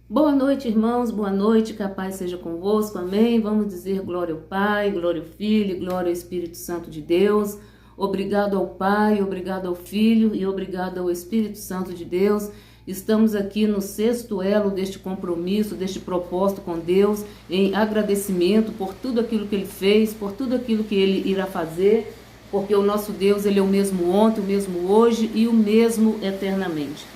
Boa noite, irmãos, boa noite, que a paz seja convosco, amém? Vamos dizer glória ao Pai, glória ao Filho, glória ao Espírito Santo de Deus. Obrigado ao Pai, obrigado ao Filho e obrigado ao Espírito Santo de Deus. Estamos aqui no sexto elo deste compromisso, deste propósito com Deus, em agradecimento por tudo aquilo que Ele fez, por tudo aquilo que Ele irá fazer, porque o nosso Deus, Ele é o mesmo ontem, o mesmo hoje e o mesmo eternamente.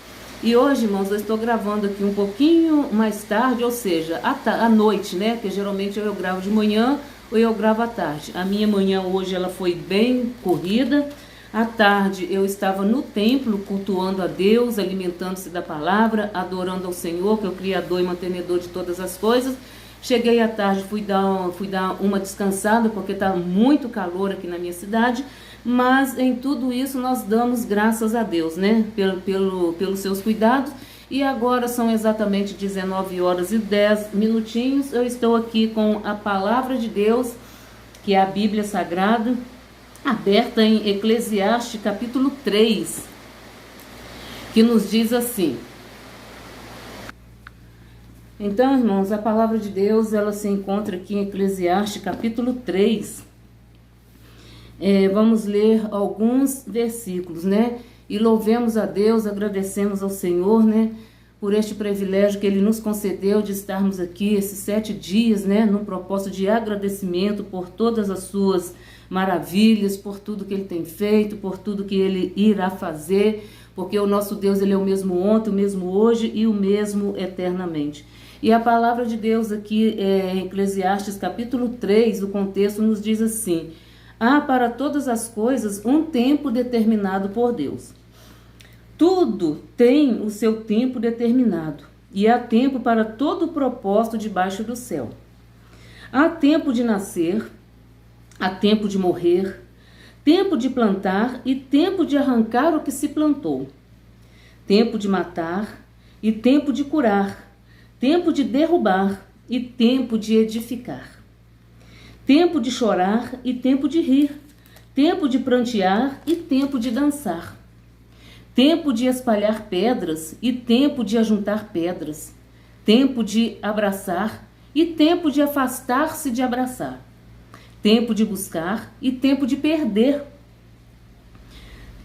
E hoje, irmãos, eu estou gravando aqui um pouquinho mais tarde, ou seja, à noite, né? Porque geralmente eu gravo de manhã ou eu gravo à tarde. A minha manhã hoje ela foi bem corrida. À tarde eu estava no templo cultuando a Deus, alimentando-se da palavra, adorando ao Senhor, que é o Criador e mantenedor de todas as coisas. Cheguei à tarde, fui dar uma descansada, porque está muito calor aqui na minha cidade. Mas em tudo isso nós damos graças a Deus, né? Pelos seus cuidados. E agora são exatamente 19 horas e 10 minutinhos. Eu estou aqui com a palavra de Deus, que é a Bíblia Sagrada, aberta em Eclesiastes capítulo 3, que nos diz assim. Então, irmãos, a palavra de Deus, ela se encontra aqui em Eclesiastes capítulo 3. Vamos ler alguns versículos, né? E louvemos a Deus, agradecemos ao Senhor, né? Por este privilégio que Ele nos concedeu de estarmos aqui esses 7 dias, né? Num propósito de agradecimento por todas as suas maravilhas, por tudo que Ele tem feito, por tudo que Ele irá fazer, porque o nosso Deus, Ele é o mesmo ontem, o mesmo hoje e o mesmo eternamente. E a palavra de Deus aqui em Eclesiastes capítulo 3, o contexto nos diz assim: há para todas as coisas um tempo determinado por Deus. Tudo tem o seu tempo determinado, e há tempo para todo o propósito debaixo do céu. Há tempo de nascer, há tempo de morrer, tempo de plantar e tempo de arrancar o que se plantou, tempo de matar e tempo de curar, tempo de derrubar e tempo de edificar. Tempo de chorar e tempo de rir, tempo de prantear e tempo de dançar, tempo de espalhar pedras e tempo de ajuntar pedras, tempo de abraçar e tempo de afastar-se de abraçar, tempo de buscar e tempo de perder,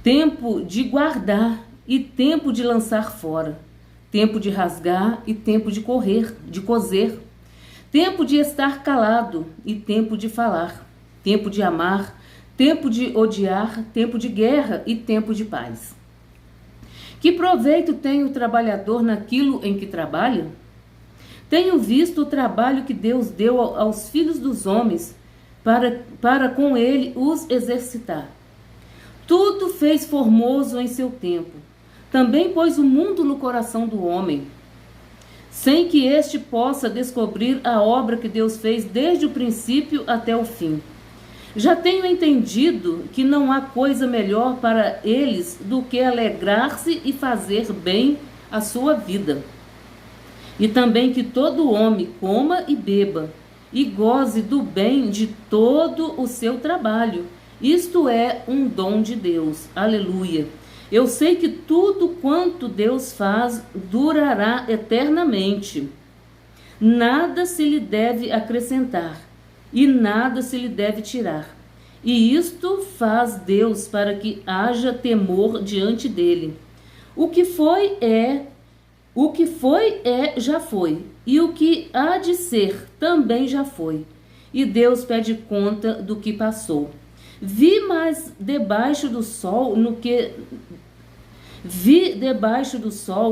tempo de guardar e tempo de lançar fora, tempo de rasgar e tempo de correr, de coser, tempo de estar calado e tempo de falar, tempo de amar, tempo de odiar, tempo de guerra e tempo de paz. Que proveito tem o trabalhador naquilo em que trabalha? Tenho visto o trabalho que Deus deu aos filhos dos homens para com ele os exercitar. Tudo fez formoso em seu tempo. Também pôs o mundo no coração do homem, sem que este possa descobrir a obra que Deus fez desde o princípio até o fim. Já tenho entendido que não há coisa melhor para eles do que alegrar-se e fazer bem a sua vida. E também que todo homem coma e beba, e goze do bem de todo o seu trabalho. Isto é um dom de Deus. Aleluia. Eu sei que tudo quanto Deus faz durará eternamente. Nada se lhe deve acrescentar e nada se lhe deve tirar. E isto faz Deus para que haja temor diante dele. O que foi é, já foi, e o que há de ser também já foi. E Deus pede conta do que passou. Vi debaixo do sol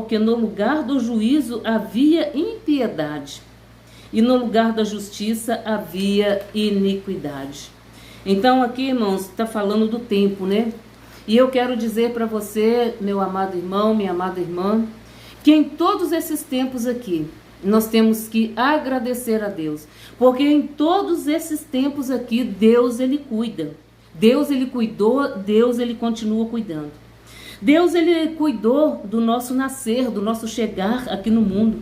que no lugar do juízo havia impiedade, e no lugar da justiça havia iniquidade. Então aqui, irmãos, está falando do tempo, né? E eu quero dizer para você, meu amado irmão, minha amada irmã, que em todos esses tempos aqui, nós temos que agradecer a Deus, porque em todos esses tempos aqui, Deus, Ele cuida. Deus, Ele cuidou, Deus, Ele continua cuidando. Deus, Ele cuidou do nosso nascer, do nosso chegar aqui no mundo.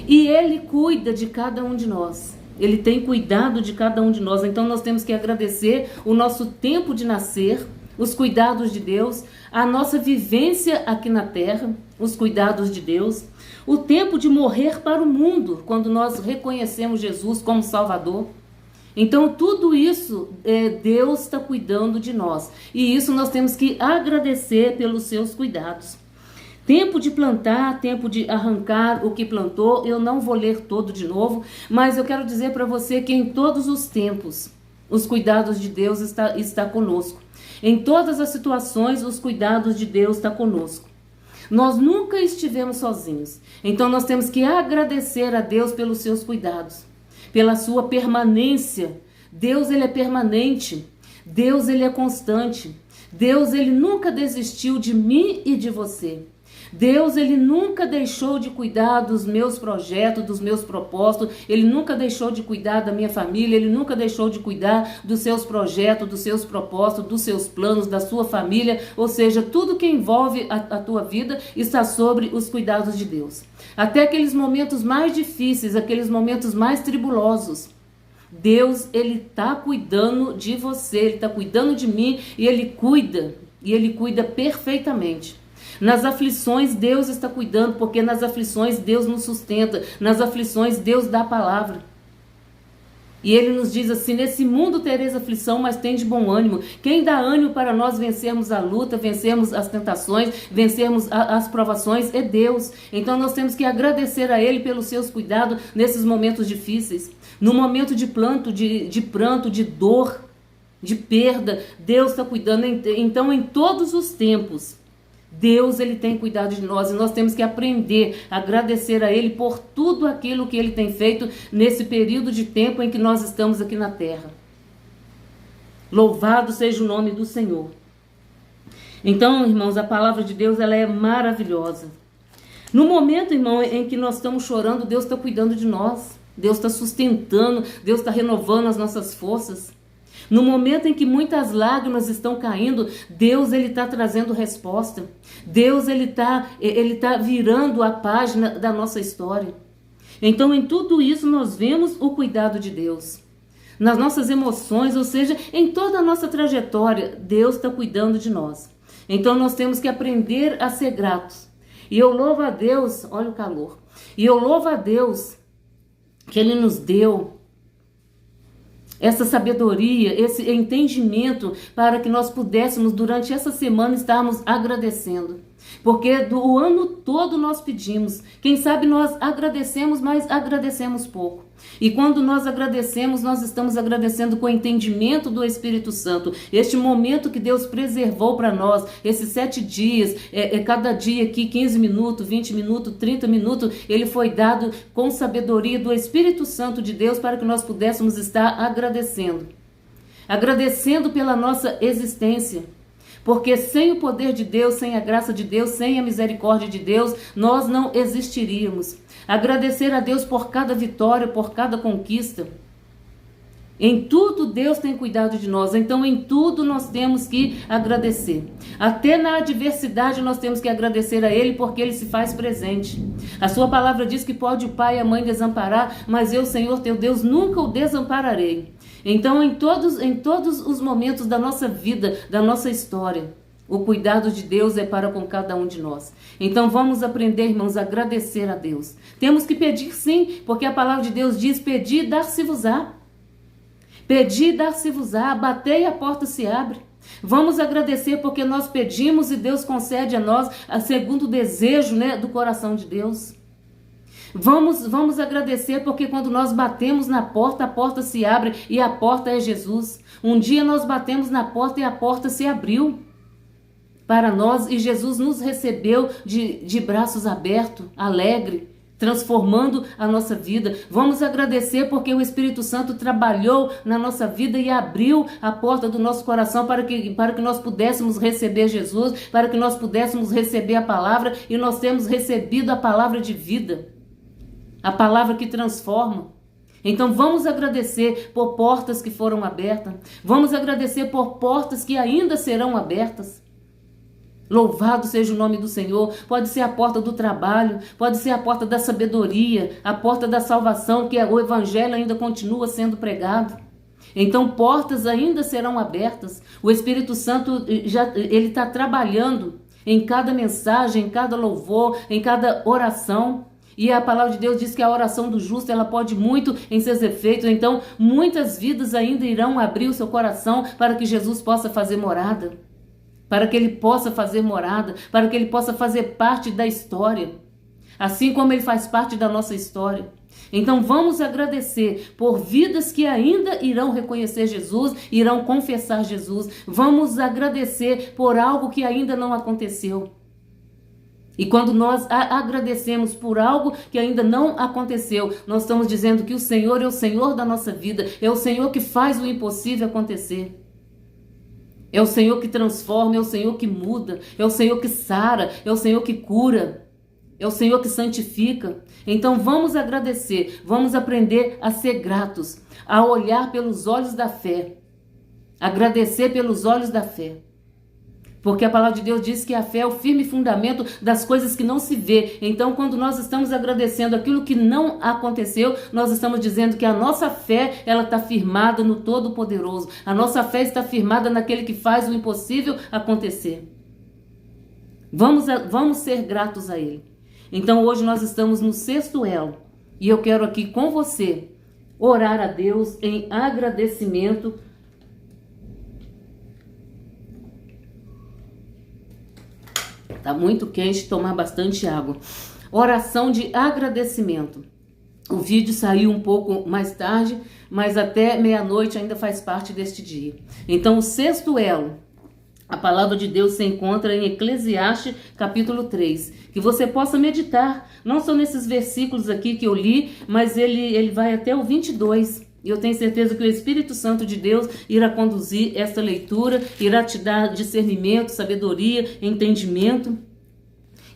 E Ele cuida de cada um de nós. Ele tem cuidado de cada um de nós. Então nós temos que agradecer o nosso tempo de nascer, os cuidados de Deus, a nossa vivência aqui na terra, os cuidados de Deus. O tempo de morrer para o mundo, quando nós reconhecemos Jesus como Salvador. Então tudo isso, Deus está cuidando de nós. E isso nós temos que agradecer pelos seus cuidados. Tempo de plantar, tempo de arrancar o que plantou. Eu não vou ler todo de novo, mas eu quero dizer para você que em todos os tempos, os cuidados de Deus está conosco. Em todas as situações, os cuidados de Deus estão conosco. Nós nunca estivemos sozinhos. Então nós temos que agradecer a Deus pelos seus cuidados, pela sua permanência. Deus, ele é permanente. Deus, ele é constante. Deus, ele nunca desistiu de mim e de você. Deus, ele nunca deixou de cuidar dos meus projetos, dos meus propósitos. Ele nunca deixou de cuidar da minha família. Ele nunca deixou de cuidar dos seus projetos, dos seus propósitos, dos seus planos, da sua família. Ou seja, tudo que envolve a tua vida está sobre os cuidados de Deus. Até aqueles momentos mais difíceis, aqueles momentos mais tribulosos. Deus, ele está cuidando de você, ele está cuidando de mim e ele cuida perfeitamente. Nas aflições, Deus está cuidando, porque nas aflições Deus nos sustenta, nas aflições Deus dá a palavra. E ele nos diz assim: nesse mundo tereis aflição, mas tende bom ânimo. Quem dá ânimo para nós vencermos a luta, vencermos as tentações, vencermos as provações é Deus. Então nós temos que agradecer a ele pelos seus cuidados nesses momentos difíceis. No momento de pranto, de dor, de perda, Deus está cuidando. Então em todos os tempos, Deus, ele tem cuidado de nós e nós temos que aprender a agradecer a ele por tudo aquilo que ele tem feito nesse período de tempo em que nós estamos aqui na terra. Louvado seja o nome do Senhor. Então, irmãos, a palavra de Deus, ela é maravilhosa. No momento, irmão, em que nós estamos chorando, Deus está cuidando de nós. Deus está sustentando, Deus está renovando as nossas forças. No momento em que muitas lágrimas estão caindo, Deus, ele está trazendo resposta. Deus, ele tá virando a página da nossa história. Então, em tudo isso, nós vemos o cuidado de Deus. Nas nossas emoções, ou seja, em toda a nossa trajetória, Deus está cuidando de nós. Então, nós temos que aprender a ser gratos. E eu louvo a Deus, olha o calor, e eu louvo a Deus que ele nos deu essa sabedoria, esse entendimento para que nós pudéssemos durante essa semana estarmos agradecendo. Porque o ano todo nós pedimos. Quem sabe nós agradecemos, mas agradecemos pouco. E quando nós agradecemos, nós estamos agradecendo com o entendimento do Espírito Santo. Este momento que Deus preservou para nós, esses 7 dias, cada dia aqui 15 minutos, 20 minutos, 30 minutos, ele foi dado com sabedoria do Espírito Santo de Deus para que nós pudéssemos estar agradecendo. Agradecendo pela nossa existência. Porque sem o poder de Deus, sem a graça de Deus, sem a misericórdia de Deus, nós não existiríamos. Agradecer a Deus por cada vitória, por cada conquista. Em tudo Deus tem cuidado de nós, então em tudo nós temos que agradecer. Até na adversidade nós temos que agradecer a Ele porque Ele se faz presente. A sua palavra diz que pode o pai e a mãe desamparar, mas eu, Senhor teu Deus, nunca o desampararei. Então em todos os momentos da nossa vida, da nossa história, o cuidado de Deus é para com cada um de nós. Então vamos aprender, irmãos, a agradecer a Deus. Temos que pedir sim, porque a palavra de Deus diz: pedi e dar-se-vos-á. Pedi e dar-se-vos-á, batei e a porta se abre. Vamos agradecer porque nós pedimos e Deus concede a nós segundo o desejo, do coração de Deus. Vamos agradecer porque quando nós batemos na porta, a porta se abre e a porta é Jesus. Um dia nós batemos na porta e a porta se abriu para nós e Jesus nos recebeu de braços abertos, alegre, transformando a nossa vida. Vamos agradecer porque o Espírito Santo trabalhou na nossa vida e abriu a porta do nosso coração para que nós pudéssemos receber Jesus, para que nós pudéssemos receber a palavra, e nós temos recebido a palavra de vida, a palavra que transforma. Então vamos agradecer por portas que foram abertas, vamos agradecer por portas que ainda serão abertas. Louvado seja o nome do Senhor. Pode ser a porta do trabalho, pode ser a porta da sabedoria, a porta da salvação, que o evangelho ainda continua sendo pregado. Então portas ainda serão abertas. O Espírito Santo ele está trabalhando em cada mensagem, em cada louvor, em cada oração. E a palavra de Deus diz que a oração do justo, ela pode muito em seus efeitos. Então, muitas vidas ainda irão abrir o seu coração para que Jesus possa fazer morada. Para que Ele possa fazer morada, para que Ele possa fazer parte da história. Assim como Ele faz parte da nossa história. Então vamos agradecer por vidas que ainda irão reconhecer Jesus, irão confessar Jesus. Vamos agradecer por algo que ainda não aconteceu. E quando nós agradecemos por algo que ainda não aconteceu, nós estamos dizendo que o Senhor é o Senhor da nossa vida, é o Senhor que faz o impossível acontecer. É o Senhor que transforma, é o Senhor que muda, é o Senhor que sara, é o Senhor que cura, é o Senhor que santifica. Então vamos agradecer, vamos aprender a ser gratos, a olhar pelos olhos da fé, agradecer pelos olhos da fé. Porque a palavra de Deus diz que a fé é o firme fundamento das coisas que não se vê. Então, quando nós estamos agradecendo aquilo que não aconteceu, nós estamos dizendo que a nossa fé, ela está firmada no Todo-Poderoso. A nossa fé está firmada naquele que faz o impossível acontecer. Vamos ser gratos a Ele. Então, hoje nós estamos no 6º elo. E eu quero aqui com você orar a Deus em agradecimento. Tá muito quente, tomar bastante água. Oração de agradecimento. O vídeo saiu um pouco mais tarde, mas até meia-noite ainda faz parte deste dia. Então, o 6º elo, a palavra de Deus se encontra em Eclesiastes, capítulo 3. Que você possa meditar, não só nesses versículos aqui que eu li, mas ele vai até o 22. E eu tenho certeza que o Espírito Santo de Deus irá conduzir esta leitura, irá te dar discernimento, sabedoria, entendimento.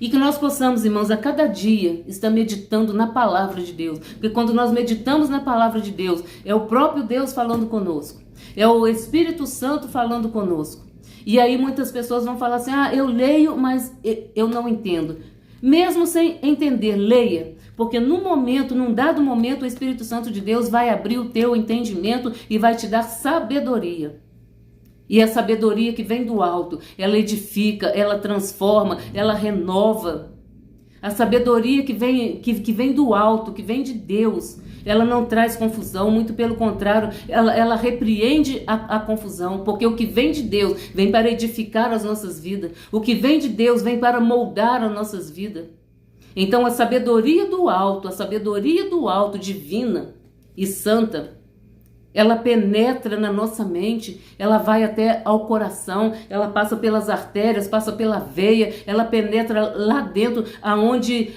E que nós possamos, irmãos, a cada dia estar meditando na palavra de Deus. Porque quando nós meditamos na palavra de Deus, é o próprio Deus falando conosco. É o Espírito Santo falando conosco. E aí muitas pessoas vão falar assim, eu leio, mas eu não entendo. Mesmo sem entender, leia. Porque num dado momento, o Espírito Santo de Deus vai abrir o teu entendimento e vai te dar sabedoria. E a sabedoria que vem do alto, ela edifica, ela transforma, ela renova. A sabedoria que vem do alto, que vem de Deus, ela não traz confusão, muito pelo contrário, ela repreende a confusão, porque o que vem de Deus vem para edificar as nossas vidas. O que vem de Deus vem para moldar as nossas vidas. Então a sabedoria do alto divina e santa, ela penetra na nossa mente, ela vai até ao coração, ela passa pelas artérias, passa pela veia, ela penetra lá dentro, aonde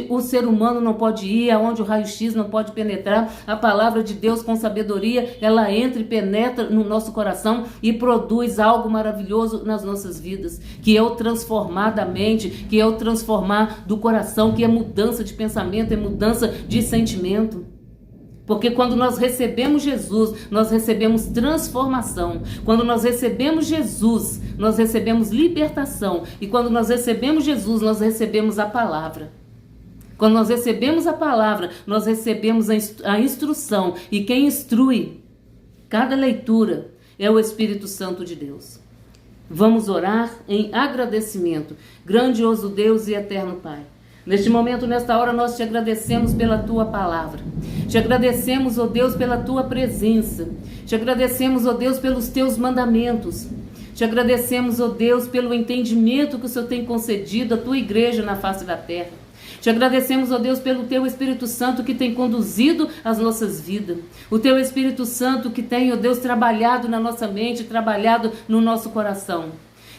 o ser humano não pode ir, aonde o raio-x não pode penetrar. A palavra de Deus com sabedoria, ela entra e penetra no nosso coração e produz algo maravilhoso nas nossas vidas, que é o transformar da mente, que é o transformar do coração, que é mudança de pensamento, é mudança de sentimento. Porque quando nós recebemos Jesus, nós recebemos transformação. Quando nós recebemos Jesus, nós recebemos libertação. E quando nós recebemos Jesus, nós recebemos a palavra. Quando nós recebemos a palavra, nós recebemos a instrução. E quem instrui cada leitura é o Espírito Santo de Deus. Vamos orar em agradecimento. Grandioso Deus e eterno Pai. Neste momento, nesta hora, nós te agradecemos pela tua palavra. Te agradecemos, ó Deus, pela tua presença. Te agradecemos, ó Deus, pelos teus mandamentos. Te agradecemos, ó Deus, pelo entendimento que o Senhor tem concedido à tua igreja na face da terra. Te agradecemos, ó Deus, pelo teu Espírito Santo que tem conduzido as nossas vidas. O teu Espírito Santo que tem, ó Deus, trabalhado na nossa mente, trabalhado no nosso coração.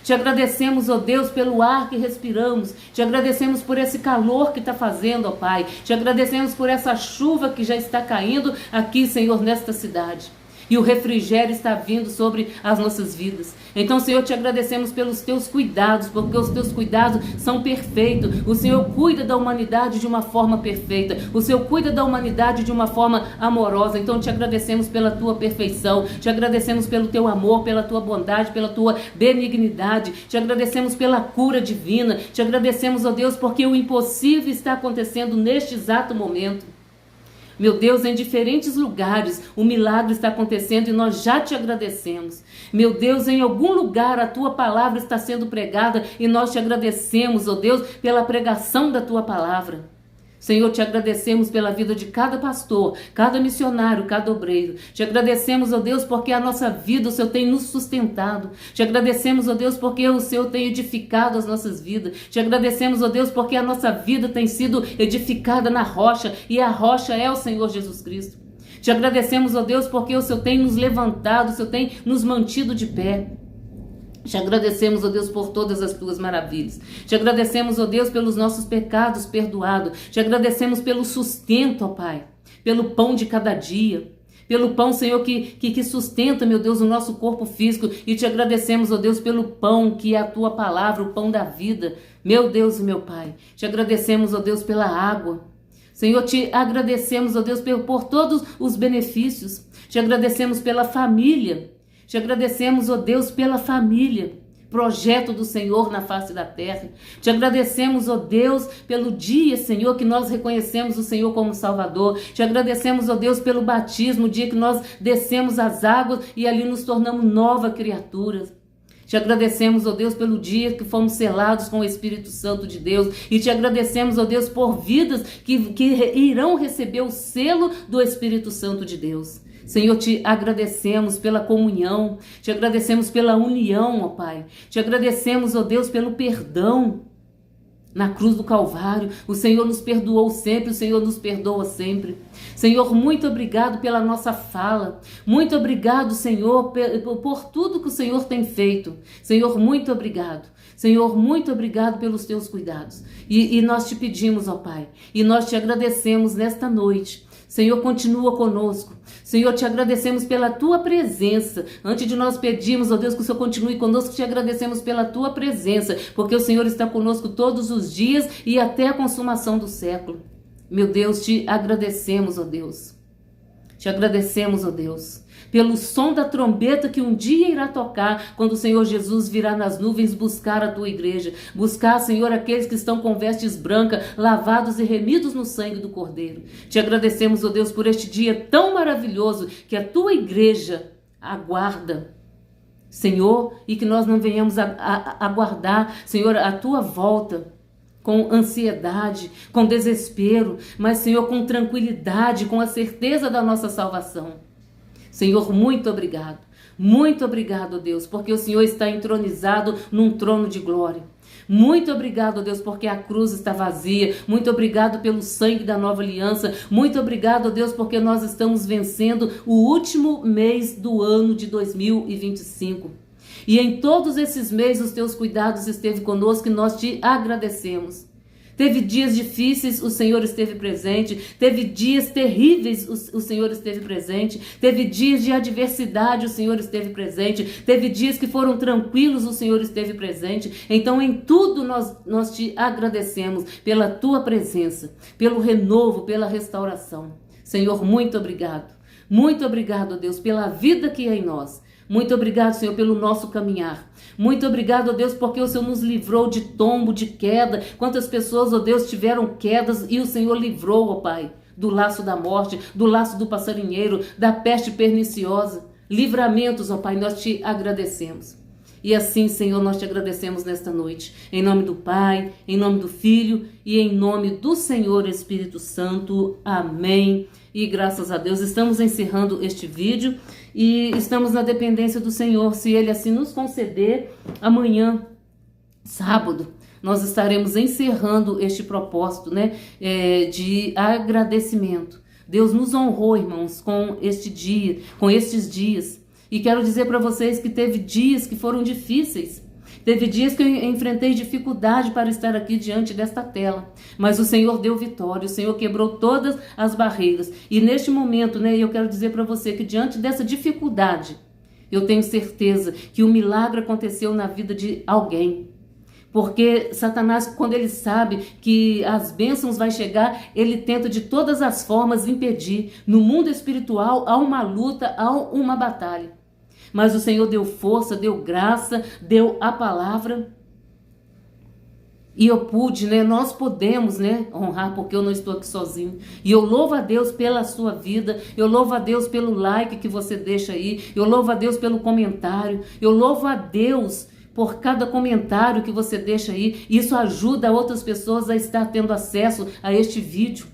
Te agradecemos, ó Deus, pelo ar que respiramos. Te agradecemos por esse calor que está fazendo, ó Pai. Te agradecemos por essa chuva que já está caindo aqui, Senhor, nesta cidade. E o refrigério está vindo sobre as nossas vidas. Então, Senhor, te agradecemos pelos teus cuidados, porque os teus cuidados são perfeitos. O Senhor cuida da humanidade de uma forma perfeita. O Senhor cuida da humanidade de uma forma amorosa. Então, te agradecemos pela tua perfeição. Te agradecemos pelo teu amor, pela tua bondade, pela tua benignidade. Te agradecemos pela cura divina. Te agradecemos, ó Deus, porque o impossível está acontecendo neste exato momento. Meu Deus, em diferentes lugares o milagre está acontecendo e nós já te agradecemos. Meu Deus, em algum lugar a tua palavra está sendo pregada e nós te agradecemos, ó Deus, pela pregação da tua palavra. Senhor, te agradecemos pela vida de cada pastor, cada missionário, cada obreiro. Te agradecemos, ó Deus, porque a nossa vida o Senhor tem nos sustentado. Te agradecemos, ó Deus, porque o Senhor tem edificado as nossas vidas. Te agradecemos, ó Deus, porque a nossa vida tem sido edificada na rocha e a rocha é o Senhor Jesus Cristo. Te agradecemos, ó Deus, porque o Senhor tem nos levantado, o Senhor tem nos mantido de pé. Te agradecemos, ó Deus, por todas as tuas maravilhas. Te agradecemos, ó Deus, pelos nossos pecados perdoados. Te agradecemos pelo sustento, ó Pai, pelo pão de cada dia. Pelo pão, Senhor, que sustenta, meu Deus, o nosso corpo físico. E te agradecemos, ó Deus, pelo pão que é a tua palavra, o pão da vida. Meu Deus e meu Pai. Te agradecemos, ó Deus, pela água. Senhor, te agradecemos, ó Deus, por todos os benefícios. Te agradecemos pela família. Te agradecemos, ó Deus, pela família, projeto do Senhor na face da terra. Te agradecemos, ó Deus, pelo dia, Senhor, que nós reconhecemos o Senhor como Salvador. Te agradecemos, ó Deus, pelo batismo, o dia que nós descemos as águas e ali nos tornamos nova criatura. Te agradecemos, ó Deus, pelo dia que fomos selados com o Espírito Santo de Deus. E te agradecemos, ó Deus, por vidas que irão receber o selo do Espírito Santo de Deus. Senhor, te agradecemos pela comunhão, te agradecemos pela união, ó Pai. Te agradecemos, ó Deus, pelo perdão. Na cruz do Calvário, o Senhor nos perdoou sempre, o Senhor nos perdoa sempre. Senhor, muito obrigado pela nossa fala. Muito obrigado, Senhor, por tudo que o Senhor tem feito. Senhor, muito obrigado. Senhor, muito obrigado pelos teus cuidados. E nós te pedimos, ó Pai, e nós te agradecemos nesta noite. Senhor, continua conosco. Senhor, te agradecemos pela tua presença. Antes de nós pedirmos, ó Deus, que o Senhor continue conosco, te agradecemos pela tua presença, porque o Senhor está conosco todos os dias e até a consumação do século. Meu Deus, te agradecemos, ó Deus. Te agradecemos, ó Deus, pelo som da trombeta que um dia irá tocar quando o Senhor Jesus virá nas nuvens buscar a tua igreja. Buscar, Senhor, aqueles que estão com vestes brancas, lavados e remidos no sangue do Cordeiro. Te agradecemos, ó Deus, por este dia tão maravilhoso que a tua igreja aguarda, Senhor, e que nós não venhamos a aguardar, Senhor, a tua volta com ansiedade, com desespero, mas, Senhor, com tranquilidade, com a certeza da nossa salvação. Senhor, muito obrigado. Muito obrigado, Deus, porque o Senhor está entronizado num trono de glória. Muito obrigado, Deus, porque a cruz está vazia. Muito obrigado pelo sangue da nova aliança. Muito obrigado, Deus, porque nós estamos vencendo o último mês do ano de 2025. E em todos esses meses os teus cuidados esteve conosco e nós te agradecemos. Teve dias difíceis, o Senhor esteve presente. Teve dias terríveis, o Senhor esteve presente. Teve dias de adversidade, o Senhor esteve presente. Teve dias que foram tranquilos, o Senhor esteve presente. Então em tudo nós te agradecemos pela tua presença, pelo renovo, pela restauração. Senhor, muito obrigado. Muito obrigado, Deus, pela vida que é em nós. Muito obrigado, Senhor, pelo nosso caminhar. Muito obrigado, ó Deus, porque o Senhor nos livrou de tombo, de queda. Quantas pessoas, ó Deus, tiveram quedas e o Senhor livrou, ó Pai, do laço da morte, do laço do passarinheiro, da peste perniciosa. Livramentos, ó Pai, nós te agradecemos. E assim, Senhor, nós te agradecemos nesta noite. Em nome do Pai, em nome do Filho e em nome do Senhor Espírito Santo. Amém. E graças a Deus, estamos encerrando este vídeo e estamos na dependência do Senhor. Se Ele assim nos conceder, amanhã, sábado, nós estaremos encerrando este propósito, de agradecimento. Deus nos honrou, irmãos, com este dia, com estes dias. E quero dizer para vocês que teve dias que foram difíceis. Teve dias que eu enfrentei dificuldade para estar aqui diante desta tela. Mas o Senhor deu vitória, o Senhor quebrou todas as barreiras. E neste momento, eu quero dizer para você que diante dessa dificuldade, eu tenho certeza que o milagre aconteceu na vida de alguém. Porque Satanás, quando ele sabe que as bênçãos vai chegar, ele tenta de todas as formas impedir. No mundo espiritual há uma luta, há uma batalha. Mas o Senhor deu força, deu graça, deu a palavra. E eu pude, né? Nós podemos, né? Honrar, porque eu não estou aqui sozinho. E eu louvo a Deus pela sua vida. Eu louvo a Deus pelo like que você deixa aí. Eu louvo a Deus pelo comentário. Eu louvo a Deus por cada comentário que você deixa aí. Isso ajuda outras pessoas a estar tendo acesso a este vídeo.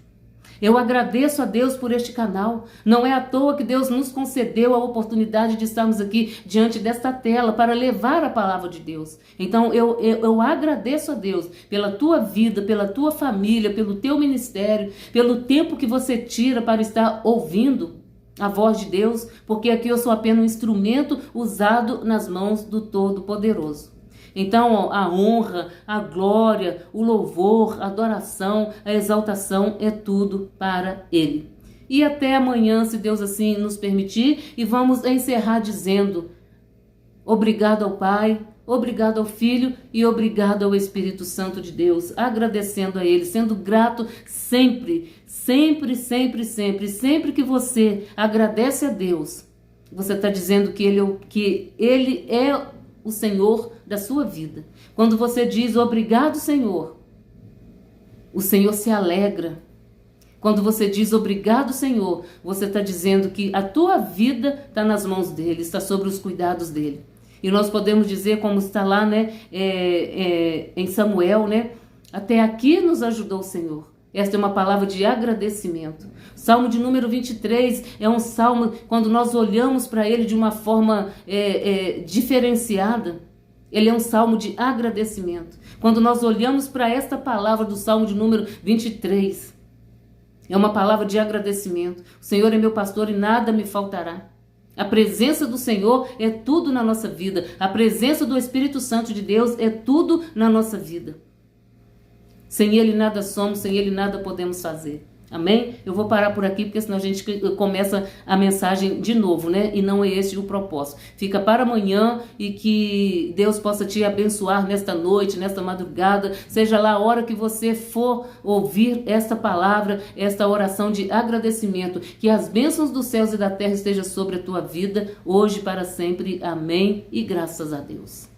Eu agradeço a Deus por este canal. Não é à toa que Deus nos concedeu a oportunidade de estarmos aqui diante desta tela para levar a palavra de Deus. Então eu agradeço a Deus pela tua vida, pela tua família, pelo teu ministério, pelo tempo que você tira para estar ouvindo a voz de Deus, porque aqui eu sou apenas um instrumento usado nas mãos do Todo-Poderoso. Então, a honra, a glória, o louvor, a adoração, a exaltação é tudo para Ele. E até amanhã, se Deus assim nos permitir, e vamos encerrar dizendo: obrigado ao Pai, obrigado ao Filho e obrigado ao Espírito Santo de Deus, agradecendo a Ele, sendo grato sempre, sempre, sempre, sempre, sempre que você agradece a Deus, você está dizendo que Ele é o Senhor da sua vida. Quando você diz obrigado, Senhor, o Senhor se alegra. Quando você diz obrigado, Senhor, você está dizendo que a tua vida está nas mãos dele, está sobre os cuidados dele. E nós podemos dizer, como está lá, né, em Samuel, né, até aqui nos ajudou o Senhor. Esta é uma palavra de agradecimento. Salmo de número 23 é um salmo, quando nós olhamos para ele de uma forma diferenciada, ele é um salmo de agradecimento. Quando nós olhamos para esta palavra do salmo de número 23, é uma palavra de agradecimento. O Senhor é meu pastor e nada me faltará. A presença do Senhor é tudo na nossa vida. A presença do Espírito Santo de Deus é tudo na nossa vida. Sem Ele nada somos, sem Ele nada podemos fazer. Amém? Eu vou parar por aqui, porque senão a gente começa a mensagem de novo, né? E não é esse o propósito. Fica para amanhã e que Deus possa te abençoar nesta noite, nesta madrugada, seja lá a hora que você for ouvir esta palavra, esta oração de agradecimento. Que as bênçãos dos céus e da terra estejam sobre a tua vida, hoje e para sempre. Amém? E graças a Deus.